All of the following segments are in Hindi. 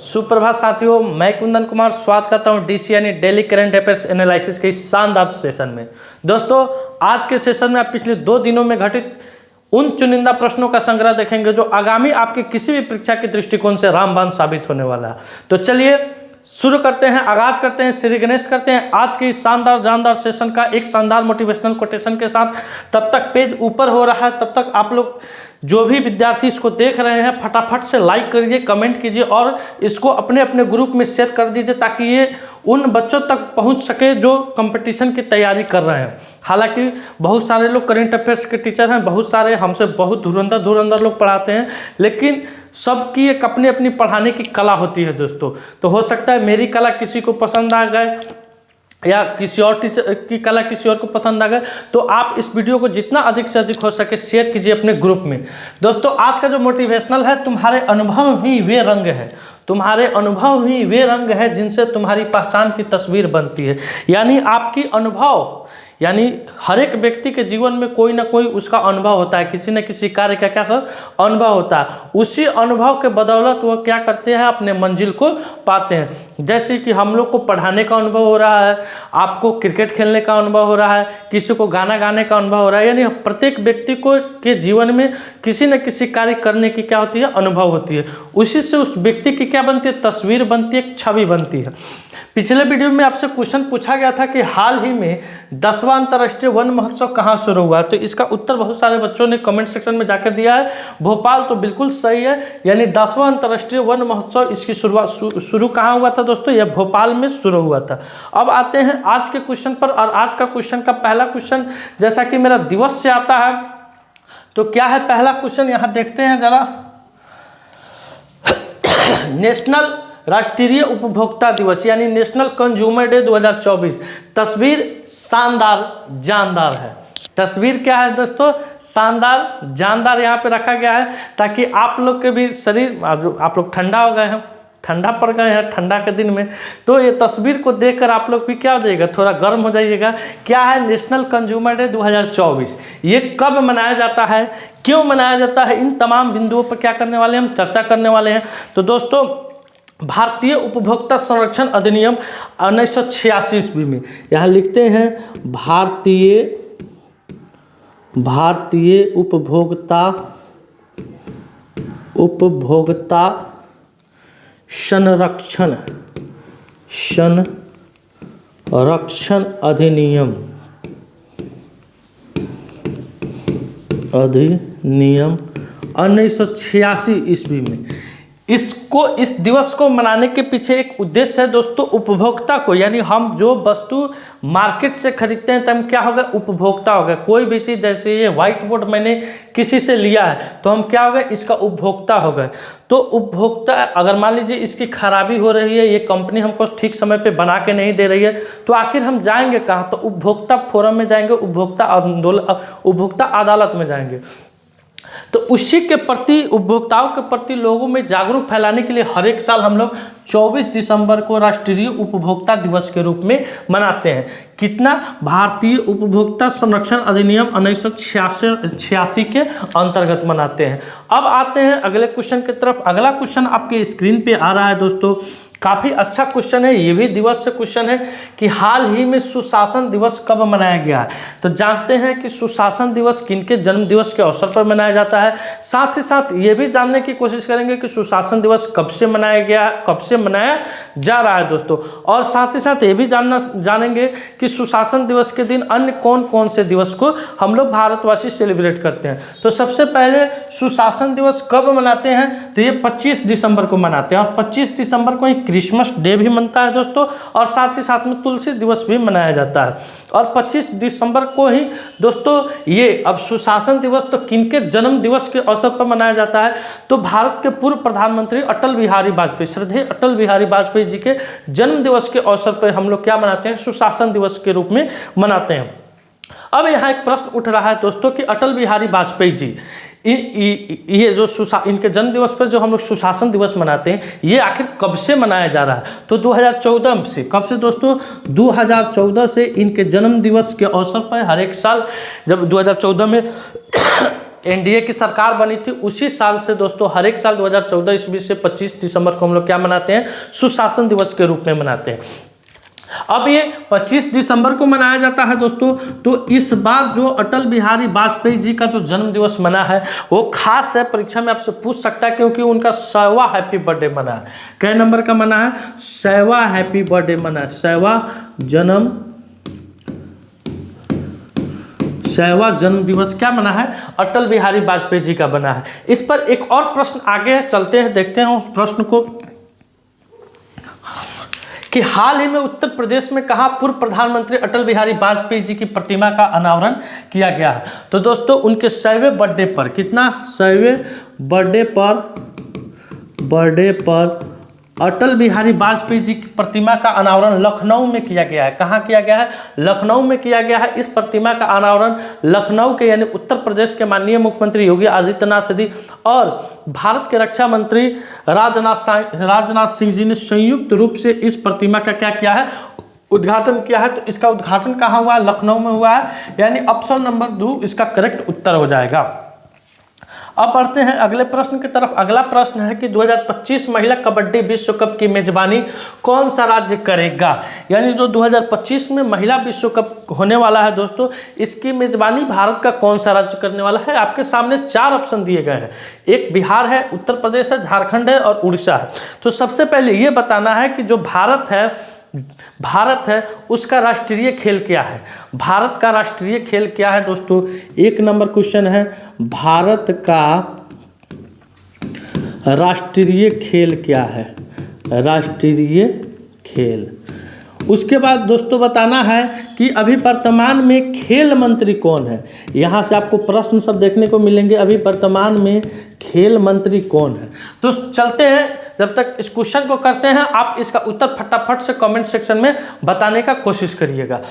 सुप्रभात साथियों, मैं कुंदन कुमार स्वागत करता हूं डीसी यानी डेली करंट अफेयर्स एनालिसिस के इस शानदार सेशन में। दोस्तों, आज के सेशन में आप पिछले 2 दिनों में घटित उन चुनिंदा प्रश्नों का संग्रह देखेंगे जो आगामी आपकी किसी भी परीक्षा के दृष्टिकोण से रामबाण साबित होने वाला है। तो चलिए शुरू करते हैं, आगाज करते हैं, श्री गणेश करते हैं आज के इस शानदार जानदार सेशन का एक शानदार मोटिवेशनल कोटेशन के साथ। तब तक पेज ऊपर हो रहा है, तब तक आप लोग जो भी विद्यार्थी इसको देख रहे हैं फटाफट से लाइक करिए, कमेंट कीजिए और इसको अपने अपने ग्रुप में शेयर कर दीजिए ताकि ये उन बच्चों तक पहुंच सके जो कंपटीशन की तैयारी कर रहे हैं। हालांकि बहुत सारे लोग करंट अफेयर्स के टीचर हैं, बहुत सारे हमसे बहुत धुरंधर लोग पढ़ाते हैं, लेकिन सबकी एक अपनी अपनी पढ़ाने की कला होती है दोस्तों। तो हो सकता है मेरी कला किसी को पसंद आ गए या किसी और टीचर की कला किसी और को पसंद आ गए, तो आप इस वीडियो को जितना अधिक से अधिक हो सके शेयर कीजिए अपने ग्रुप में। दोस्तों, आज का जो मोटिवेशनल है, तुम्हारे अनुभव ही वे रंग है, तुम्हारे अनुभव ही वे रंग है जिनसे तुम्हारी पहचान की तस्वीर बनती है। यानी आपकी अनुभव, यानी हर एक व्यक्ति के जीवन में कोई ना कोई उसका अनुभव होता है, किसी न किसी कार्य का क्या सर अनुभव होता है। उसी अनुभव के बदौलत वो क्या करते हैं, अपने मंजिल को पाते हैं। जैसे कि हम लोग को पढ़ाने का अनुभव हो रहा है, आपको क्रिकेट खेलने का अनुभव हो रहा है, किसी को गाना गाने का अनुभव हो रहा है। यानी प्रत्येक व्यक्ति को के जीवन में किसी न किसी कार्य करने की क्या होती है, अनुभव होती है। उसी से उस व्यक्ति की क्या बनती है, तस्वीर बनती है, एक छवि बनती है। पिछले वीडियो में आपसे क्वेश्चन पूछा गया था कि हाल ही में 10वां अंतर्राष्ट्रीय वन महोत्सव कहाँ शुरू हुआ, तो इसका उत्तर बहुत सारे बच्चों ने कमेंट सेक्शन में जाकर दिया है, भोपाल। तो बिल्कुल सही है, यानी 10वां अंतर्राष्ट्रीय वन महोत्सव इसकी शुरुआत शुरू कहाँ हुआ था दोस्तों, यह भोपाल में शुरू हुआ था। अब आते हैं आज के क्वेश्चन पर, और आज का क्वेश्चन का पहला क्वेश्चन जैसा कि मेरा दिवस से आता है, तो क्या है पहला क्वेश्चन यहाँ देखते हैं जरा। नेशनल राष्ट्रीय उपभोक्ता दिवस यानी नेशनल कंज्यूमर डे 2024। तस्वीर शानदार जानदार है। तस्वीर क्या है दोस्तों, शानदार जानदार यहाँ पे रखा गया है ताकि आप लोग के भी शरीर, आप लोग ठंडा हो गए हैं, ठंडा पड़ गए हैं ठंडा के दिन में, तो ये तस्वीर को देखकर आप लोग भी क्या हो जाइएगा, थोड़ा गर्म हो जाइएगा। क्या है नेशनल कंज्यूमर डे 2024, ये कब मनाया जाता है, क्यों मनाया जाता है, इन तमाम बिंदुओं पर क्या करने वाले हैं, हम चर्चा करने वाले हैं। तो दोस्तों, भारतीय उपभोक्ता संरक्षण अधिनियम 1986 ईस्वी में, यहाँ लिखते हैं भारतीय उपभोक्ता संरक्षण अधिनियम 1986 ईस्वी में। इस दिवस को मनाने के पीछे एक उद्देश्य है दोस्तों, उपभोक्ता को, यानी हम जो वस्तु मार्केट से खरीदते हैं तो हम क्या हो गए, उपभोक्ता हो गए। कोई भी चीज़, जैसे ये व्हाइट बोर्ड मैंने किसी से लिया है तो हम क्या हो गए, इसका उपभोक्ता हो गए। तो उपभोक्ता, अगर मान लीजिए इसकी खराबी हो रही है, ये कंपनी हमको ठीक समय पे बना के नहीं दे रही है, तो आखिर हम जाएंगे कहाँ, तो उपभोक्ता फोरम में जाएंगे, उपभोक्ता अदालत में जाएंगे। तो उसी के प्रति, उपभोक्ताओं के प्रति लोगों में जागरूक फैलाने के लिए हर एक साल हम लोग 24 दिसंबर को राष्ट्रीय उपभोक्ता दिवस के रूप में मनाते हैं। कितना, भारतीय उपभोक्ता संरक्षण अधिनियम 1986 के अंतर्गत मनाते हैं। अब आते हैं अगले क्वेश्चन की तरफ। अगला क्वेश्चन आपके स्क्रीन पे आ रहा है दोस्तों, काफ़ी अच्छा क्वेश्चन है, ये भी दिवस से क्वेश्चन है कि हाल ही में सुशासन दिवस कब मनाया गया है। तो जानते हैं कि सुशासन दिवस किनके जन्म दिवस के अवसर पर मनाया जाता है। साथ ही साथ ये भी जानने की कोशिश करेंगे कि सुशासन दिवस कब से मनाया गया, कब से मनाया जा रहा है दोस्तों। और साथ ही साथ ये भी जानेंगे कि सुशासन दिवस के दिन अन्य कौन कौन से दिवस को हम लोग भारतवासी सेलिब्रेट करते हैं। तो सबसे पहले सुशासन दिवस कब मनाते हैं, तो ये 25 दिसंबर को मनाते हैं, और 25 दिसंबर को ही क्रिसमस डे भी मनता है दोस्तों, और साथ ही साथ में तुलसी दिवस भी मनाया जाता है। और 25 दिसंबर को ही दोस्तों ये, अब सुशासन दिवस तो किनके जन्म दिवस के अवसर पर मनाया जाता है, तो भारत के पूर्व प्रधानमंत्री अटल बिहारी वाजपेयी, श्रद्धेय अटल बिहारी वाजपेयी जी के जन्म दिवस के अवसर पर हम लोग क्या मनाते हैं, सुशासन दिवस के रूप में मनाते हैं। अब यहाँ एक प्रश्न उठ रहा है दोस्तों कि अटल बिहारी वाजपेयी जी, ये जो इनके जन्म दिवस पर जो हम लोग सुशासन दिवस मनाते हैं, ये आखिर कब से मनाया जा रहा है, तो 2014 से। कब से दोस्तों, 2014 से इनके जन्म दिवस के अवसर पर हर एक साल, जब 2014 में एनडीए की सरकार बनी थी उसी साल से दोस्तों हर एक साल 2014 ईस्वी से 25 दिसंबर को हम लोग क्या मनाते हैं, सुशासन दिवस के रूप में मनाते हैं। अब ये 25 दिसंबर को मनाया जाता है दोस्तों। तो इस बार जो अटल बिहारी वाजपेयी जी का जो जन्म दिवस मना है वो खास है, परीक्षा में आपसे पूछ सकता है क्योंकि उनका 100वां हैप्पी बर्थडे मना है। कै नंबर का मना है? 100वां हैप्पी बर्थडे मना है, 100वां जन्म दिवस क्या मना है? अटल बिहारी वाजपेयी जी का बना है। इस पर एक और प्रश्न आगे चलते हैं, देखते हैं उस प्रश्न को कि हाल ही में उत्तर प्रदेश में कहाँ पूर्व प्रधानमंत्री अटल बिहारी वाजपेयी जी की प्रतिमा का अनावरण किया गया है। तो दोस्तों उनके 100वें बर्थडे पर, कितना 100वें बर्थडे पर अटल बिहारी वाजपेयी जी की प्रतिमा का अनावरण लखनऊ में किया गया है। कहाँ किया गया है? लखनऊ में किया गया है। इस प्रतिमा का अनावरण लखनऊ के यानी उत्तर प्रदेश के माननीय मुख्यमंत्री योगी आदित्यनाथ जी और भारत के रक्षा मंत्री राजनाथ सिंह जी ने संयुक्त रूप से इस प्रतिमा का क्या किया है? उद्घाटन किया है। तो इसका उद्घाटन कहाँ हुआ है? लखनऊ में हुआ है, यानी ऑप्शन नंबर 2 इसका करेक्ट उत्तर हो जाएगा। अब बढ़ते हैं अगले प्रश्न की तरफ। अगला प्रश्न है कि 2025 महिला कबड्डी विश्व कप की मेजबानी कौन सा राज्य करेगा? यानी जो 2025 में महिला विश्व कप होने वाला है दोस्तों, इसकी मेजबानी भारत का कौन सा राज्य करने वाला है? आपके सामने 4 ऑप्शन दिए गए हैं। एक बिहार है, उत्तर प्रदेश है, झारखंड है और उड़ीसा है। तो सबसे पहले ये बताना है कि जो भारत है उसका राष्ट्रीय खेल क्या है? भारत का राष्ट्रीय खेल क्या है दोस्तों? 1 नंबर क्वेश्चन है, भारत का राष्ट्रीय खेल क्या है? राष्ट्रीय खेल। उसके बाद दोस्तों बताना है कि अभी वर्तमान में खेल मंत्री कौन है। यहाँ से आपको प्रश्न सब देखने को मिलेंगे, अभी वर्तमान में खेल मंत्री कौन है। तो चलते हैं, जब तक इस क्वेश्चन को करते हैं आप इसका उत्तर फटाफट से कमेंट सेक्शन में बताने का कोशिश करिएगा।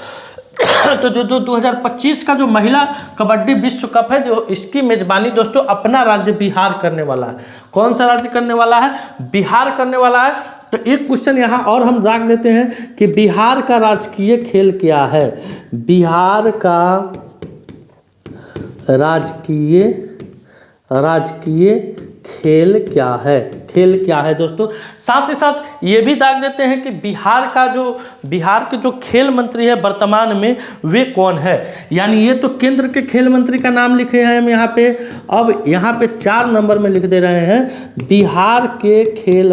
तो जो 2025 का जो महिला कबड्डी विश्व कप है, जो इसकी मेजबानी दोस्तों अपना राज्य बिहार करने वाला है। कौन सा राज्य करने वाला है? बिहार करने वाला है। तो एक क्वेश्चन यहाँ और हम दाग देते हैं कि बिहार का राजकीय खेल क्या है? बिहार का राजकीय खेल क्या है? खेल क्या है दोस्तों? साथ ही साथ ये भी दाग देते हैं कि बिहार के जो खेल मंत्री है वर्तमान में वे कौन है। यानी ये तो केंद्र के खेल मंत्री का नाम लिखे हैं हम यहाँ पे। अब यहाँ पे 4 नंबर में लिख दे रहे हैं बिहार के खेल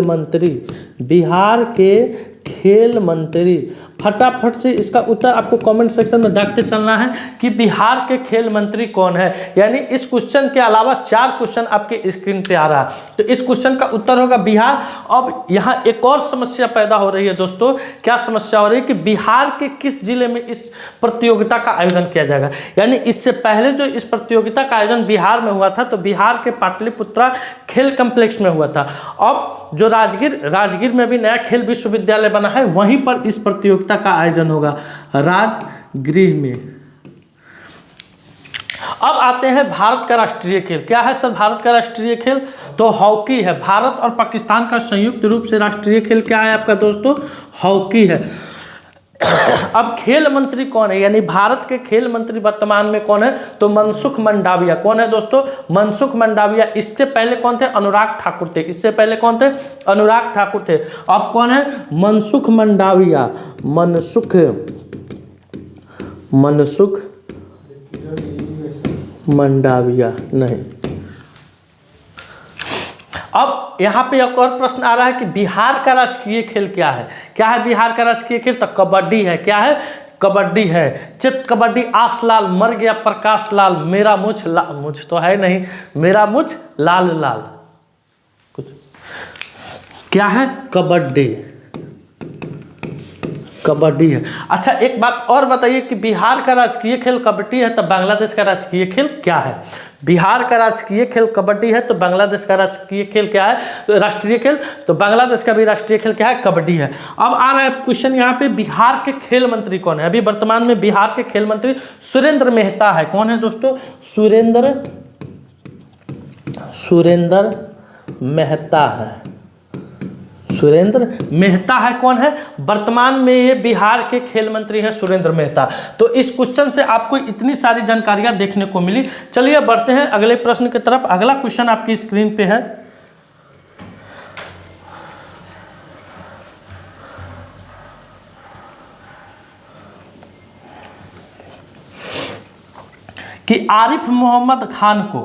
मंत्री। फटाफट से इसका उत्तर आपको कमेंट सेक्शन में देखते चलना है कि बिहार के खेल मंत्री कौन है। यानी इस क्वेश्चन के अलावा 4 क्वेश्चन आपके स्क्रीन पे आ रहा है, तो इस क्वेश्चन का उत्तर होगा बिहार। अब यहाँ एक और समस्या पैदा हो रही है दोस्तों। क्या समस्या हो रही है कि बिहार के किस जिले में इस प्रतियोगिता का आयोजन किया जाएगा। यानी इससे पहले जो इस प्रतियोगिता का आयोजन बिहार में हुआ था तो बिहार के पाटलिपुत्रा खेल कम्प्लेक्स में हुआ था। अब जो राजगीर में भी नया खेल विश्वविद्यालय बना है, वहीं पर इस प्रतियोगिता का आयोजन होगा, राजगृह में। अब आते हैं भारत का राष्ट्रीय खेल। क्या है सर भारत का राष्ट्रीय खेल? तो हॉकी है। भारत और पाकिस्तान का संयुक्त रूप से राष्ट्रीय खेल क्या है आपका दोस्तों? हॉकी है। अब खेल मंत्री कौन है? यानी भारत के खेल मंत्री वर्तमान में कौन है? तो मनसुख मंडाविया। कौन है दोस्तों? मनसुख मंडाविया। इससे पहले कौन थे? अनुराग ठाकुर थे। इससे पहले कौन थे? अनुराग ठाकुर थे। अब कौन है? मनसुख मंडाविया। मनसुख मंडाविया नहीं। अब यहाँ पे एक और प्रश्न आ रहा है कि बिहार का राजकीय खेल क्या है? क्या है बिहार का राजकीय खेल? तो कबड्डी है। क्या है? कबड्डी है। चित कबड्डी आस लाल मर गया प्रकाश लाल, मेरा मुझ तो है नहीं, मेरा मुझ लाल लाल। कुछ क्या है? कबड्डी है। अच्छा एक बात और बताइए कि बिहार का राजकीय खेल कबड्डी है तो बांग्लादेश का राजकीय खेल क्या है? बिहार का राजकीय खेल कबड्डी है तो बांग्लादेश का राजकीय खेल क्या है? तो राष्ट्रीय खेल। तो बांग्लादेश का भी राष्ट्रीय खेल क्या है? कबड्डी है। अब आ रहा है क्वेश्चन यहाँ पे, बिहार के खेल मंत्री कौन है? अभी वर्तमान में बिहार के खेल मंत्री सुरेंद्र मेहता है। कौन है दोस्तों? सुरेंद्र मेहता है। सुरेंद्र मेहता है, कौन है, वर्तमान में ये बिहार के खेल मंत्री हैं सुरेंद्र मेहता। तो इस क्वेश्चन से आपको इतनी सारी जानकारियां देखने को मिली। चलिए बढ़ते हैं अगले प्रश्न की तरफ। अगला क्वेश्चन आपकी स्क्रीन पे है कि आरिफ मोहम्मद खान को,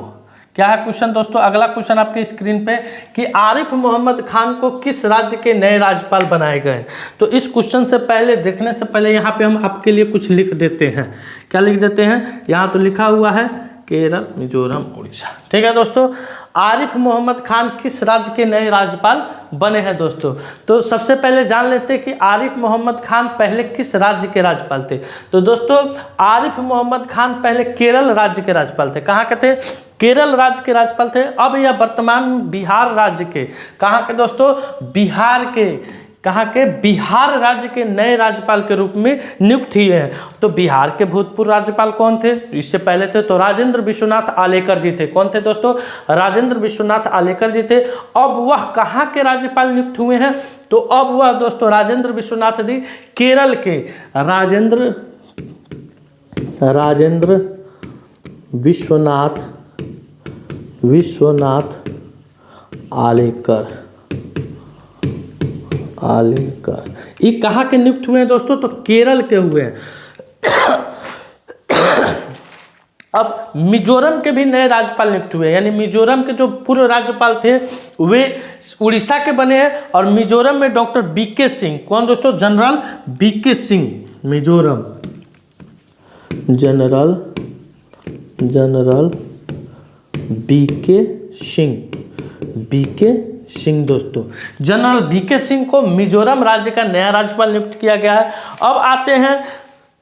क्या है क्वेश्चन दोस्तों, अगला क्वेश्चन आपके स्क्रीन पे, कि आरिफ मोहम्मद खान को किस राज्य के नए राज्यपाल बनाए गए। तो इस क्वेश्चन से पहले, देखने से पहले यहाँ पे हम आपके लिए कुछ लिख देते हैं। क्या लिख देते हैं, यहाँ तो लिखा हुआ है केरल, मिजोरम, उड़ीसा। ठीक है दोस्तों, आरिफ मोहम्मद खान किस राज्य के नए राज्यपाल बने हैं दोस्तों। तो सबसे पहले जान लेते हैं कि आरिफ मोहम्मद खान पहले किस राज्य के राज्यपाल थे। तो दोस्तों आरिफ मोहम्मद खान पहले केरल राज्य के राज्यपाल थे। कहाँ के थे, केरल राज्य के राज्यपाल थे। अब यह वर्तमान बिहार राज्य के, कहाँ के दोस्तों, बिहार के, कहाँ के, बिहार राज्य के नए राज्यपाल के रूप में नियुक्त हुए हैं। तो बिहार के भूतपूर्व राज्यपाल कौन थे, इससे पहले थे तो राजेंद्र विश्वनाथ आलेकर जी थे। कौन थे दोस्तों, राजेंद्र विश्वनाथ आलेकर जी थे। अब वह कहाँ के राज्यपाल नियुक्त हुए हैं, तो अब वह दोस्तों राजेंद्र विश्वनाथ जी केरल के राजेंद्र विश्वनाथ आलेकर ये कहाँ के नियुक्त हुए हैं दोस्तों, तो केरल के हुए हैं। अब मिजोरम के भी नए राज्यपाल नियुक्त हुए, यानी मिजोरम के जो पूर्व राज्यपाल थे वे उड़ीसा के बने हैं। और मिजोरम में डॉक्टर बीके सिंह, कौन दोस्तों, general BK Singh, Mizoram general BK Singh दोस्तों, जनरल बीके सिंह को मिजोरम राज्य का नया राज्यपाल नियुक्त किया गया है। अब आते हैं,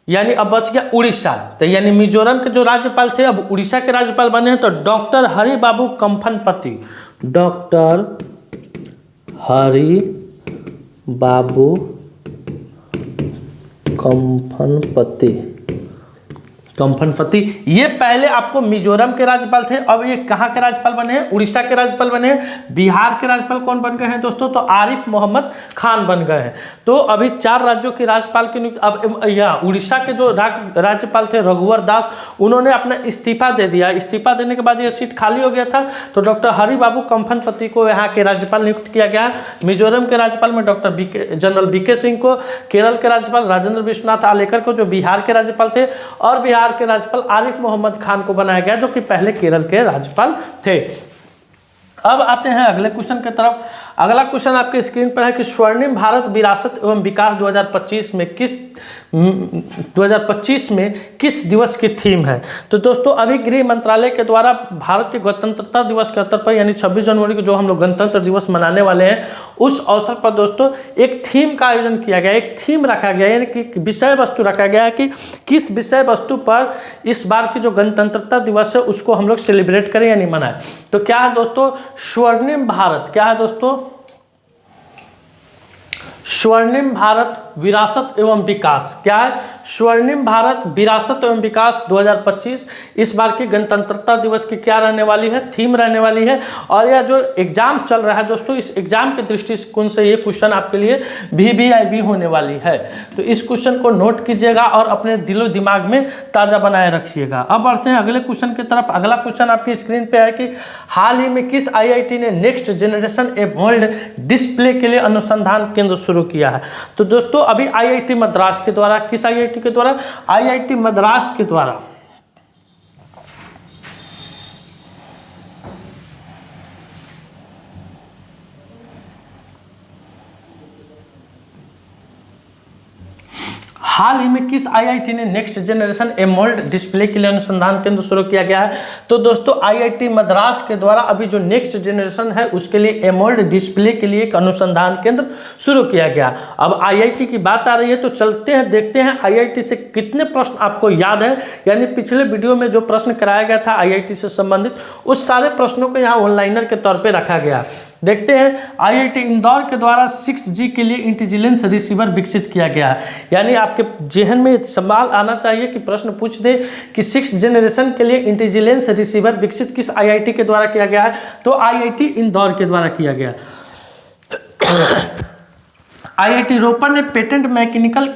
यानी अब बच गया उड़ीसा। तो यानी मिजोरम के जो राज्यपाल थे अब उड़ीसा के राज्यपाल बने हैं। तो डॉक्टर हरिबाबू कंफनपति, डॉक्टर हरिबाबू कंफनपति ये पहले आपको मिजोरम के राज्यपाल थे। अब ये कहाँ के राज्यपाल बने हैं, उड़ीसा के राज्यपाल बने हैं। बिहार के राज्यपाल कौन बन गए हैं दोस्तों, तो आरिफ मोहम्मद खान बन गए हैं। तो अभी 4 राज्यों के राज्यपाल की नियुक्ति। अब यहाँ उड़ीसा के जो राज्यपाल थे रघुवर दास, उन्होंने अपना इस्तीफा दे दिया। इस्तीफा देने के बाद ये सीट खाली हो गया था, तो डॉक्टर हरिबाबू कंफनपति को यहाँ के राज्यपाल नियुक्त किया गया। मिजोरम के राज्यपाल में जनरल बीके सिंह को, केरल के राज्यपाल राजेंद्र विश्वनाथ आलेकर को जो बिहार के राज्यपाल थे, और बिहार के राज्यपाल आरिफ मोहम्मद खान को बनाया गया जो कि पहले केरल के राज्यपाल थे। अब आते हैं अगले क्वेश्चन की तरफ। अगला क्वेश्चन आपके स्क्रीन पर है कि स्वर्णिम भारत विरासत एवं विकास 2025 में किस दिवस की थीम है। तो दोस्तों अभी गृह मंत्रालय के द्वारा भारतीय गणतंत्रता दिवस के अवसर पर, यानी 26 जनवरी को जो हम लोग गणतंत्र दिवस मनाने वाले हैं, उस अवसर पर दोस्तों एक थीम का आयोजन किया गया, एक थीम रखा गया, यानी कि विषय वस्तु रखा गया है कि किस विषय वस्तु पर इस बार की जो गणतंत्रता दिवस है उसको हम लोग सेलिब्रेट करें यानी मनाएं। तो क्या है दोस्तों, स्वर्णिम भारत, क्या है दोस्तों, स्वर्णिम भारत विरासत एवं विकास। क्या है, स्वर्णिम भारत विरासत एवं विकास 2025 इस बार की गणतंत्रता दिवस की क्या रहने वाली है, थीम रहने वाली है। और यह जो एग्जाम चल रहा है दोस्तों, इस एग्जाम के दृष्टिकोण से ये क्वेश्चन आपके लिए VVIB होने वाली है। तो इस क्वेश्चन को नोट कीजिएगा और अपने दिलो दिमाग में ताज़ा बनाए रखिएगा। अब बढ़ते हैं अगले क्वेश्चन की तरफ। अगला क्वेश्चन आपकी स्क्रीन पर है कि हाल ही में किस IIT ने नेक्स्ट जनरेशन एमोल्ड डिस्प्ले के लिए अनुसंधान केंद्र शुरू किया है। तो दोस्तों अभी IIT मद्रास के द्वारा, किस IIT के द्वारा, IIT मद्रास के द्वारा हाल ही में किस IIT ने नेक्स्ट जनरेशन एमोल्ड डिस्प्ले के लिए अनुसंधान केंद्र शुरू किया गया है। तो दोस्तों IIT मद्रास के द्वारा अभी जो नेक्स्ट जनरेशन है उसके लिए एमोल्ड डिस्प्ले के लिए एक अनुसंधान केंद्र शुरू किया गया। अब IIT की बात आ रही है तो चलते हैं देखते हैं IIT से कितने प्रश्न आपको याद है। यानी पिछले वीडियो में जो प्रश्न कराया गया था IIT से संबंधित, उस सारे प्रश्नों को यहाँ ऑनलाइनर के तौर पर रखा गया। देखते हैं IIT इंदौर के द्वारा 6G के लिए इंटेलिजेंस रिसीवर विकसित किया गया है। यानी आपके जेहन में सवाल आना चाहिए कि प्रश्न पूछ दे कि 6th जनरेशन के लिए इंटेलिजेंस रिसीवर विकसित किस IIT के द्वारा किया गया है। तो IIT इंदौर के द्वारा किया गया। IIT रोपड़ ने पेटेंट मैकेनिकल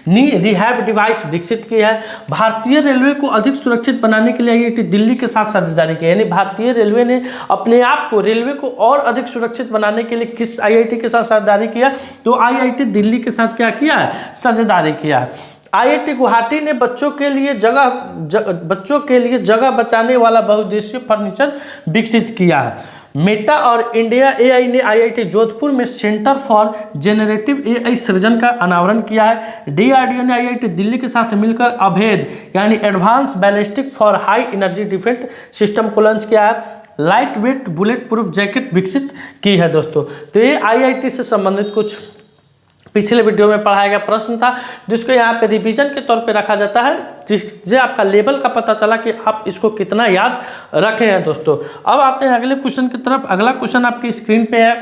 नी रिहैब डिवाइस विकसित की है। भारतीय रेलवे को अधिक सुरक्षित बनाने के लिए IIT दिल्ली के साथ साझेदारी की है। यानी भारतीय रेलवे ने अपने आप को, रेलवे को और अधिक सुरक्षित बनाने के लिए किस IIT के साथ साझेदारी किया? तो IIT दिल्ली के साथ क्या किया है? साझेदारी किया है। IIT गुवाहाटी ने बच्चों के लिए जगह बचाने वाला बहुउद्देशीय फर्नीचर विकसित किया है। मेटा और इंडिया AI ने IIT जोधपुर में सेंटर फॉर जेनरेटिव AI सृजन का अनावरण किया है। DRDO ने IIT दिल्ली के साथ मिलकर अभेद यानी advance ballistic for high energy defence system को लॉन्च किया है। Light weight bullet proof jacket विकसित की है दोस्तों। तो ये IIT से संबंधित कुछ पिछले वीडियो में पढ़ाया गया प्रश्न था, जिसको यहाँ पे रिवीजन के तौर पे रखा जाता है, जिससे आपका लेवल का पता चला कि आप इसको कितना याद रखे हैं दोस्तों। अब आते हैं अगले क्वेश्चन की तरफ। अगला क्वेश्चन आपकी स्क्रीन पे है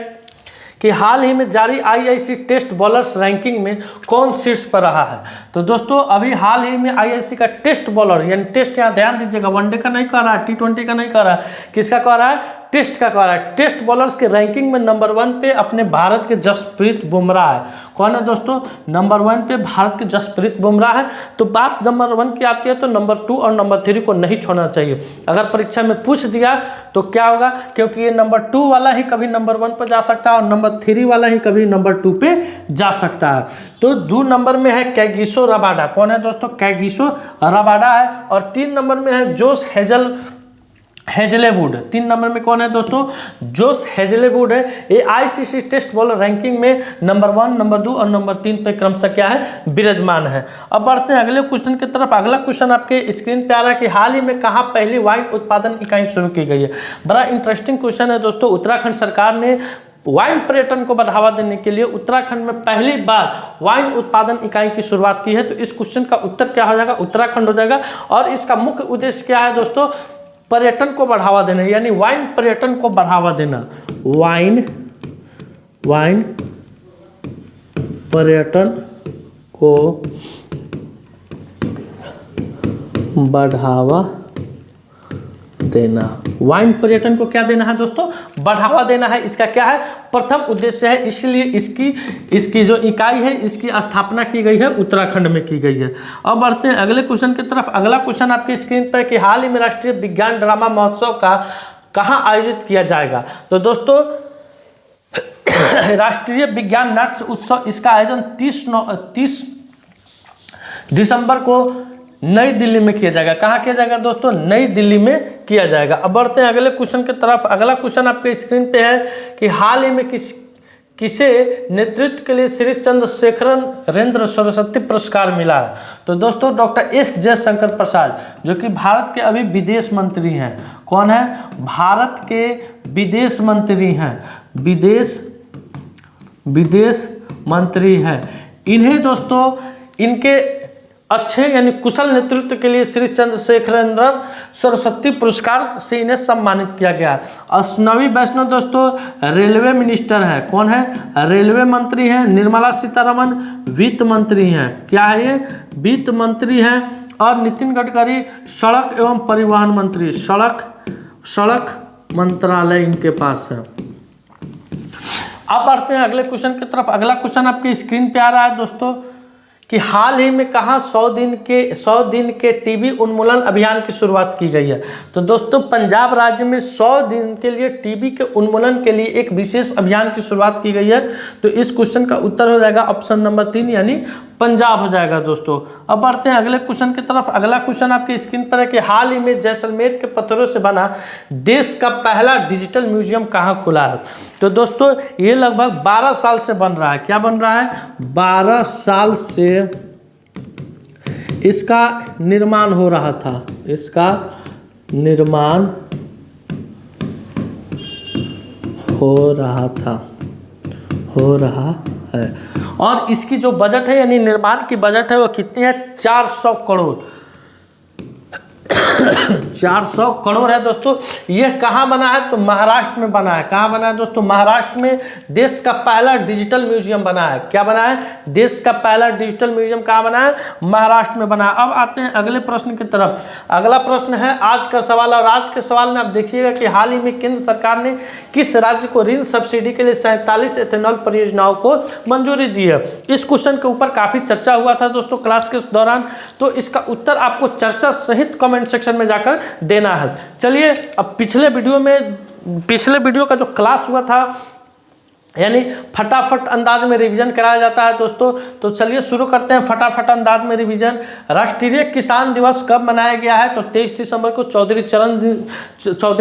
कि हाल ही में जारी IIC टेस्ट बॉलर्स रैंकिंग में कौन शीर्ष पर रहा है? तो दोस्तों अभी हाल ही में IIC का टेस्ट बॉलर, यानी टेस्ट, यहाँ ध्यान दीजिएगा, वनडे का नहीं कर रहा है, T20 का नहीं कर रहा है, किसका कर रहा है? टेस्ट का कह रहा है। टेस्ट बॉलर्स के रैंकिंग में नंबर 1 पे अपने भारत के जसप्रीत बुमराह है। कौन है दोस्तों? नंबर 1 पे भारत के जसप्रीत बुमराह है। तो बात नंबर 1 की आती है तो नंबर 2 और नंबर 3 को नहीं छोड़ना चाहिए। अगर परीक्षा में पूछ दिया तो क्या होगा? क्योंकि ये नंबर 2 वाला ही कभी नंबर 1 पर जा सकता है और नंबर 3 वाला ही कभी नंबर 2 पे जा सकता है। तो 2 नंबर में है कैगिसो रबाडा। कौन है दोस्तों? कैगिसो रबाडा है। और 3 नंबर में है जोश हेजलेवुड। 3 नंबर में कौन है दोस्तों? जोश हेजलेवुड है। ये ICC टेस्ट बॉलर रैंकिंग में नंबर 1, नंबर 2 और नंबर 3 पे क्रमशः क्या है? विराजमान है। अब बढ़ते हैं अगले क्वेश्चन की तरफ। अगला क्वेश्चन आपके स्क्रीन पे आ रहा है कि हाल ही में कहाँ पहली वाइन उत्पादन इकाई शुरू की गई है? बड़ा इंटरेस्टिंग क्वेश्चन है दोस्तों। उत्तराखंड सरकार ने वाइन पर्यटन को बढ़ावा देने के लिए उत्तराखंड में पहली बार वाइन उत्पादन इकाई की शुरुआत की है। तो इस क्वेश्चन का उत्तर क्या हो जाएगा? उत्तराखंड हो जाएगा। और इसका मुख्य उद्देश्य क्या है दोस्तों? पर्यटन को बढ़ावा देना, यानी वाइन पर्यटन को बढ़ावा देना। वाइन पर्यटन को बढ़ावा देना। वाइन पर्यटन को क्या देना है दोस्तों? बढ़ावा देना है। इसका क्या है? प्रथम उद्देश्य है। इसलिए इसकी जो इकाई है, इसकी स्थापना की गई है उत्तराखंड में की गई है। अब बढ़ते हैं अगले क्वेश्चन की तरफ। अगला क्वेश्चन आपके स्क्रीन पर कि हाल ही में राष्ट्रीय विज्ञान ड्रामा महोत्सव का कहाँ आयोजित किया जाएगा? तो दोस्तों राष्ट्रीय विज्ञान नाट्य उत्सव, इसका आयोजन 30 दिसंबर को नई दिल्ली में किया जाएगा। कहाँ किया जाएगा दोस्तों? नई दिल्ली में किया जाएगा। अब बढ़ते हैं अगले क्वेश्चन की तरफ। अगला क्वेश्चन आपके स्क्रीन पे है कि हाल ही में किसे नेतृत्व के लिए श्री चंद्रशेखरेंद्र सरस्वती पुरस्कार मिला है? तो दोस्तों डॉक्टर S जयशंकर प्रसाद, जो कि भारत के अभी विदेश मंत्री हैं। कौन है? भारत के विदेश मंत्री हैं, विदेश मंत्री हैं। इन्हें दोस्तों इनके अच्छे यानी कुशल नेतृत्व के लिए श्री चंद्रशेखरेंद्र सरस्वती पुरस्कार से इन्हें सम्मानित किया गया। अश्विनी वैष्णव दोस्तों रेलवे मिनिस्टर है। कौन है? रेलवे मंत्री हैं। निर्मला सीतारमण वित्त मंत्री हैं। क्या है ये? वित्त मंत्री हैं। और नितिन गडकरी सड़क एवं परिवहन मंत्री, सड़क मंत्रालय इनके पास है। अब बढ़ते हैं अगले क्वेश्चन की तरफ। अगला क्वेश्चन आपके स्क्रीन पे आ रहा है दोस्तों कि हाल ही में कहाँ 100 दिन के टीबी उन्मूलन अभियान की शुरुआत की गई है? तो दोस्तों पंजाब राज्य में 100 दिन के लिए टीबी के उन्मूलन के लिए एक विशेष अभियान की शुरुआत की गई है। तो इस क्वेश्चन का उत्तर हो जाएगा ऑप्शन नंबर 3 यानी पंजाब हो जाएगा दोस्तों। अब बढ़ते हैं अगले क्वेश्चन की तरफ। अगला क्वेश्चन आपके स्क्रीन पर है कि हाल ही में जैसलमेर के पत्थरों से बना देश का पहला डिजिटल म्यूजियम कहाँ खुला है? तो दोस्तों ये लगभग 12 साल से बन रहा है। क्या बन रहा है? 12 साल से इसका निर्माण हो रहा था। इसका निर्माण हो रहा है। और इसकी जो बजट है यानी निर्माण की बजट है वो कितनी है? 400 करोड़ 400 करोड़ है दोस्तों। यह कहाँ बना है? तो महाराष्ट्र में बना है। कहाँ बना है दोस्तों? महाराष्ट्र में देश का पहला डिजिटल म्यूजियम बना है। क्या बना है? देश का पहला डिजिटल म्यूजियम कहाँ बना है? महाराष्ट्र में बना है। अब आते हैं अगले प्रश्न की तरफ। अगला प्रश्न है आज का सवाल, और आज के सवाल में आप देखिएगा कि हाल ही में केंद्र सरकार ने किस राज्य को ऋण सब्सिडी के लिए 47 एथेनॉल परियोजनाओं को मंजूरी दी है। इस क्वेश्चन के ऊपर काफी चर्चा हुआ था दोस्तों क्लास के दौरान, तो इसका उत्तर आपको चर्चा सहित कमेंट सेक्शन में जाकर देना है। चलिए अब पिछले वीडियो का जो क्लास हुआ था, यानी फटाफट अंदाज में रिवीजन कराया जाता है दोस्तों, तो चलिए शुरू करते हैं फटाफट अंदाज में रिवीजन। राष्ट्रीय किसान दिवस कब मनाया गया है? तो 23 दिसंबर को चौधरी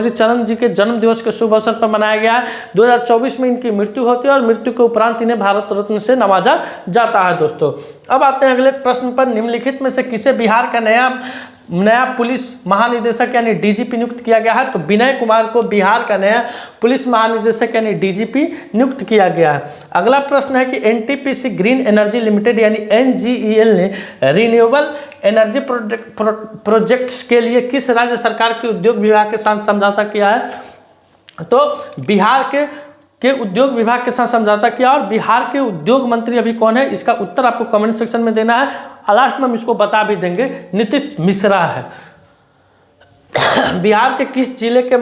चरण जी के जन्म दिवस के शुभ अवसर पर मनाया गया है। 2024 में इनकी मृत्यु होती है और मृत्यु के उपरांत इन्हें भारत रत्न से नवाजा जाता है दोस्तों। अब आते हैं अगले प्रश्न पर। निम्नलिखित में से किसे बिहार का नया पुलिस महानिदेशक यानी डीजीपी नियुक्त किया गया है? तो विनय कुमार को बिहार का नया पुलिस महानिदेशक यानी डीजीपी नियुक्त किया गया है। अगला प्रश्न है कि एनटीपीसी ग्रीन एनर्जी लिमिटेड यानी एनजीईएल ने रिन्यूएबल एनर्जी प्रोजेक्ट्स के लिए किस राज्य सरकार के उद्योग विभाग के साथ समझौता किया है? तो बिहार के उद्योग विभाग के साथ समझौता किया। और बिहार के उद्योग मंत्री अभी कौन है? इसका उत्तर आपको कमेंट सेक्शन में देना है, लास्ट में हम इसको बता भी देंगे। नीतीश मिश्रा है। बिहार के किस जिले के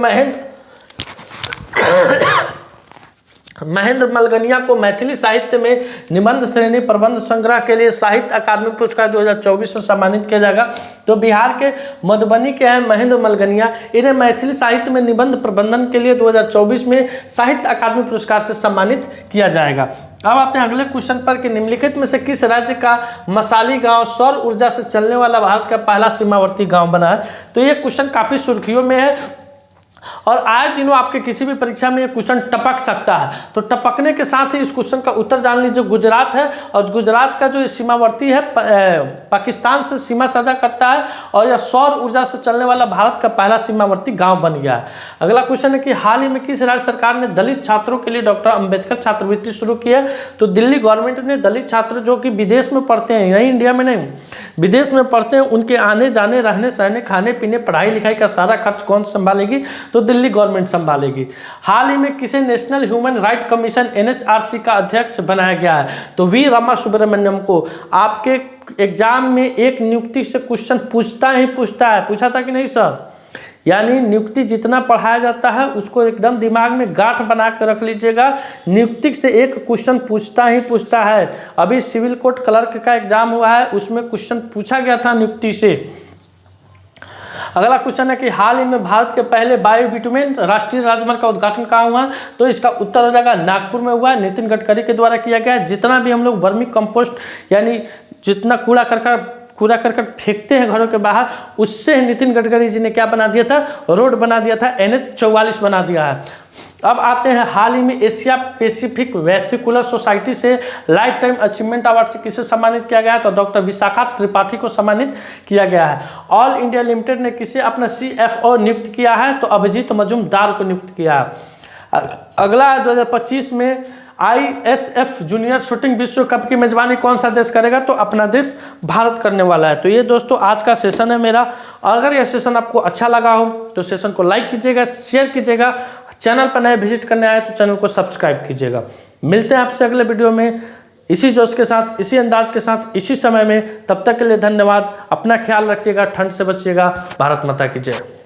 महेंद्र मलगनिया को मैथिली साहित्य में निबंध श्रेणी प्रबंध संग्रह के लिए साहित्य अकादमी पुरस्कार 2024 में सम्मानित किया जाएगा? तो बिहार के मधुबनी के हैं महेंद्र मलगनिया, इन्हें मैथिली साहित्य में निबंध प्रबंधन के लिए 2024 में साहित्य अकादमी पुरस्कार से सम्मानित किया जाएगा। अब आते हैं अगले क्वेश्चन पर कि निम्नलिखित में से किस राज्य का मसाली गांव सौर ऊर्जा से चलने वाला भारत का पहला सीमावर्ती गांव बना है? तो ये क्वेश्चन काफी सुर्खियों में है और आए दिनों आपके किसी भी परीक्षा में ये क्वेश्चन टपक सकता है। तो टपकने के साथ ही इस क्वेश्चन का उत्तर जान लीजिए। गुजरात है, और गुजरात का जो सीमावर्ती है पाकिस्तान से सीमा साझा करता है, और यह सौर ऊर्जा से चलने वाला भारत का पहला सीमावर्ती गांव बन गया है। अगला क्वेश्चन है कि हाल ही में किस राज्य सरकार ने दलित छात्रों के लिए डॉक्टर अंबेडकर छात्रवृत्ति शुरू की है? तो दिल्ली गवर्नमेंट ने दलित छात्र जो कि विदेश में पढ़ते हैं, यही इंडिया में नहीं, विदेश में पढ़ते हैं, उनके आने जाने रहने सहने खाने पीने पढ़ाई लिखाई का सारा खर्च कौन संभालेगी? तो दिल्ली गवर्नमेंट संभालेगी। हाल ही में किसे national human right commission NHRC का अध्यक्ष बनाया गया है? तो वी रामा सुब्रमण्यम को। आपके एग्जाम में एक नियुक्ति से क्वेश्चन पूछता है, पूछा था कि नहीं सर? यानी नियुक्ति जितना पढ़ाया जाता है उसको एकदम दिमाग में गांठ बना कर रख लीजिएगा। नियुक्ति से एक क्वेश्चन पूछता है। अभी सिविल कोर्ट क्लर्क का एग्जाम हुआ है, उसमें क्वेश्चन पूछा गया था नियुक्ति से। अगला क्वेश्चन है कि हाल ही में भारत के पहले बायोबिटुमेन राष्ट्रीय राजमार्ग का उद्घाटन कहाँ हुआ? तो इसका उत्तर हो जाएगा नागपुर में हुआ है, नितिन गडकरी के द्वारा किया गया है। जितना भी हम लोग वर्मी कंपोस्ट यानी जितना कूड़ा करकट फेंकते हैं घरों के बाहर, उससे नितिन गडकरी जी ने क्या बना दिया था? रोड बना दिया था, NH44 बना दिया है। अब आते हैं हाल ही में एशिया पैसिफिक वेसिकुलर सोसाइटी से लाइफ टाइम अचीवमेंट अवार्ड से किसे सम्मानित किया गया है? तो डॉक्टर विशाखा त्रिपाठी को सम्मानित किया गया है। ऑल इंडिया लिमिटेड ने किसे अपना CFO नियुक्त किया है? तो अभिजीत मजूमदार को नियुक्त किया है। अगला है 2025 में ISF जूनियर शूटिंग विश्व कप की मेजबानी कौन सा देश करेगा? तो अपना देश भारत करने वाला है। तो ये दोस्तों आज का सेशन है मेरा। अगर यह सेशन आपको अच्छा लगा हो तो सेशन को लाइक कीजिएगा, शेयर कीजिएगा। चैनल पर नए विजिट करने आए तो चैनल को सब्सक्राइब कीजिएगा। मिलते हैं आपसे अगले वीडियो में इसी जोश के साथ, इसी अंदाज के साथ, इसी समय में। तब तक के लिए धन्यवाद। अपना ख्याल रखिएगा, ठंड से बचिएगा। भारत माता की जय।